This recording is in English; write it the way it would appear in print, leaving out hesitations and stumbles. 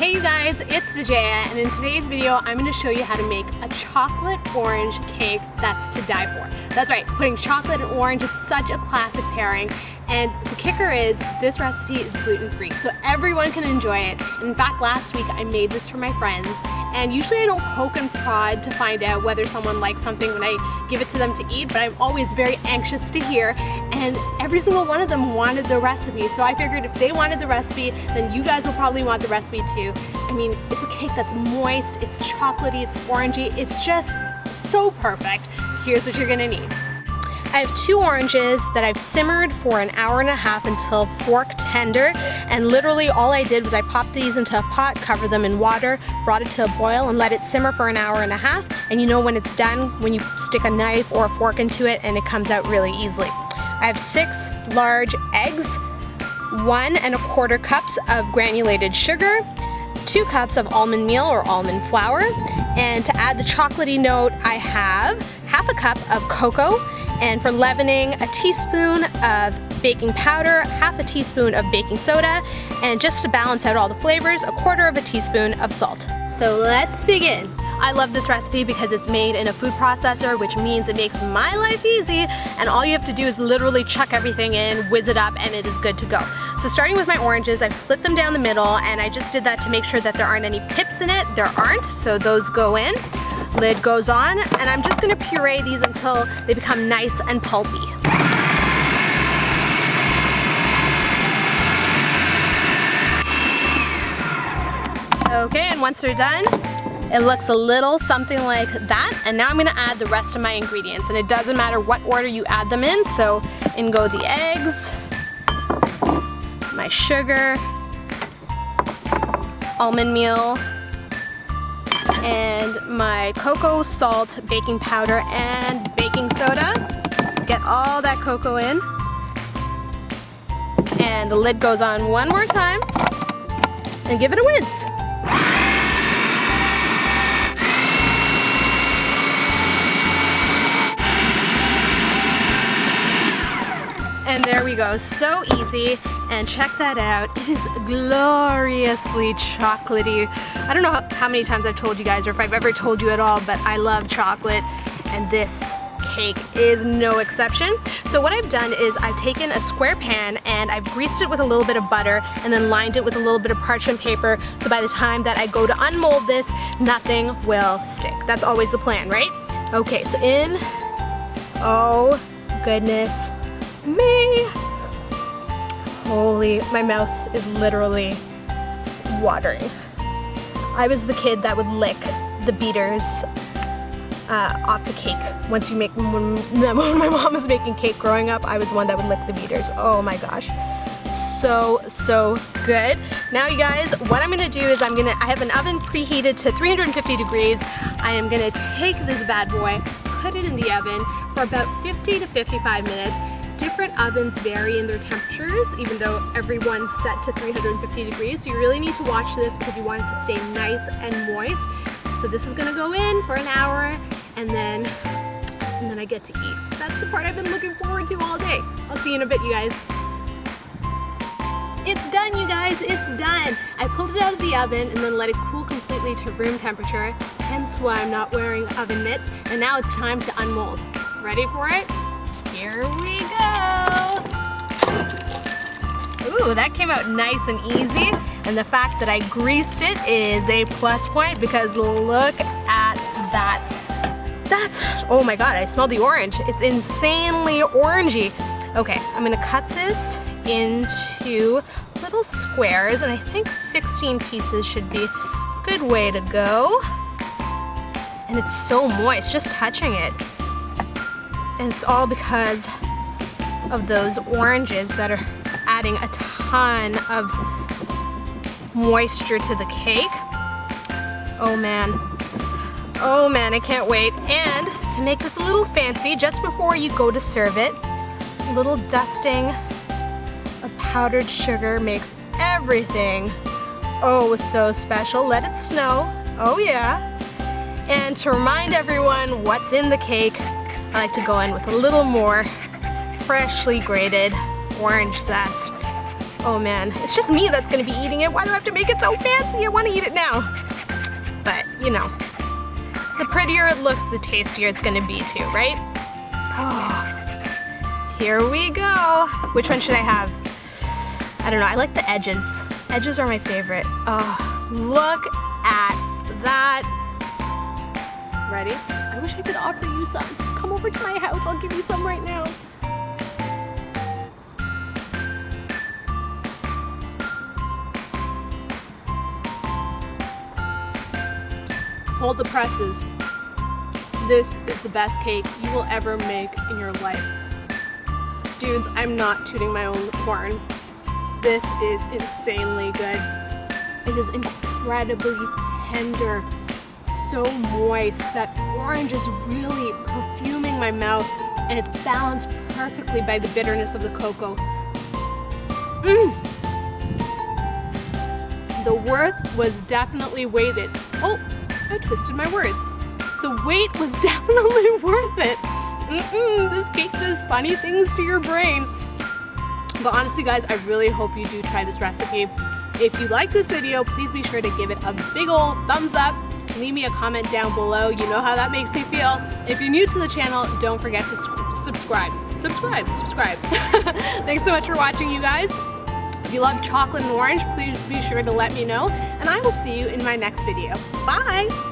Hey you guys, it's Vijaya, and in today's video I'm going to show you how to make a chocolate orange cake that's to die for. That's right, putting chocolate and orange, it's such a classic pairing. And the kicker is, this recipe is gluten-free, so everyone can enjoy it. In fact, last week I made this for my friends, and usually I don't poke and prod to find out whether someone likes something when I give it to them to eat, but I'm always very anxious to hear, and every single one of them wanted the recipe, so I figured if they wanted the recipe, then you guys will probably want the recipe too. I mean, it's a cake that's moist, it's chocolatey, it's orangey, it's just so perfect. Here's what you're gonna need. I have 2 oranges that I've simmered for an hour and a half until fork tender, and literally all I did was I popped these into a pot, covered them in water, brought it to a boil, and let it simmer for an hour and a half. And you know when it's done, when you stick a knife or a fork into it and it comes out really easily. I have 6 large eggs, 1 1/4 cups of granulated sugar, 2 cups of almond meal or almond flour, and to add the chocolatey note I have 1/2 cup of cocoa, and for leavening, a teaspoon of baking powder, 1/2 teaspoon of baking soda, and just to balance out all the flavors, 1/4 teaspoon of salt. So let's begin. I love this recipe because it's made in a food processor, which means it makes my life easy, and all you have to do is literally chuck everything in, whiz it up, and it is good to go. So starting with my oranges, I've split them down the middle, and I just did that to make sure that there aren't any pips in it. There aren't, so those go in. Lid goes on, and I'm just gonna puree these until they become nice and pulpy. Okay, and once they're done, it looks a little something like that, and now I'm gonna add the rest of my ingredients, and it doesn't matter what order you add them in, so in go the eggs, my sugar, almond meal, and my cocoa, salt, baking powder, and baking soda. Get all that cocoa in. And the lid goes on one more time. And give it a whiz. And there we go, so easy, and check that out. It is gloriously chocolatey. I don't know how many times I've told you guys, or if I've ever told you at all, but I love chocolate, and this cake is no exception. So what I've done is I've taken a square pan and I've greased it with a little bit of butter and then lined it with a little bit of parchment paper, so by the time that I go to unmold this, nothing will stick. That's always the plan, right? Okay, so in, oh goodness me. Holy, my mouth is literally watering. I was the kid that would lick the beaters off the cake. When my mom was making cake growing up, I was the one that would lick the beaters. Oh my gosh. So good. Now you guys, what I'm gonna do is I have an oven preheated to 350 degrees. I am gonna take this bad boy, put it in the oven for about 50 to 55 minutes. Different ovens vary in their temperatures, even though everyone's set to 350 degrees. So you really need to watch this because you want it to stay nice and moist. So this is gonna go in for an hour, and then I get to eat. That's the part I've been looking forward to all day. I'll see you in a bit, you guys. It's done, you guys, it's done. I pulled it out of the oven and then let it cool completely to room temperature, hence why I'm not wearing oven mitts. And now it's time to unmold. Ready for it? Here we go. Ooh, that came out nice and easy. And the fact that I greased it is a plus point because look at that. Oh my God, I smell the orange. It's insanely orangey. Okay, I'm gonna cut this into little squares, and I think 16 pieces should be a good way to go. And it's so moist, just touching it. And it's all because of those oranges that are adding a ton of moisture to the cake. Oh man, I can't wait. And to make this a little fancy, just before you go to serve it, a little dusting of powdered sugar makes everything oh so special. Let it snow, oh yeah. And to remind everyone what's in the cake, I like to go in with a little more freshly grated orange zest. Oh man, it's just me that's gonna be eating it. Why do I have to make it so fancy? I wanna eat it now. But, you know, the prettier it looks, the tastier it's gonna be too, right? Oh, here we go. Which one should I have? I don't know, I like the edges. Edges are my favorite. Oh, look at that. Ready? I wish I could offer you some. Come over to my house, I'll give you some right now. Hold the presses. This is the best cake you will ever make in your life. Dudes, I'm not tooting my own horn. This is insanely good. It is incredibly tender, so moist. That orange is really perfuming my mouth, and it's balanced perfectly by the bitterness of the cocoa. The worth was definitely weighted. Oh, I twisted my words. The wait was definitely worth it. This cake does funny things to your brain. But honestly, guys, I really hope you do try this recipe. If you like this video, please be sure to give it a big old thumbs up. Leave me a comment down below. You know how that makes me feel. If you're new to the channel, don't forget to subscribe. Subscribe. Thanks so much for watching, you guys. If you love chocolate and orange, please be sure to let me know. And I will see you in my next video. Bye!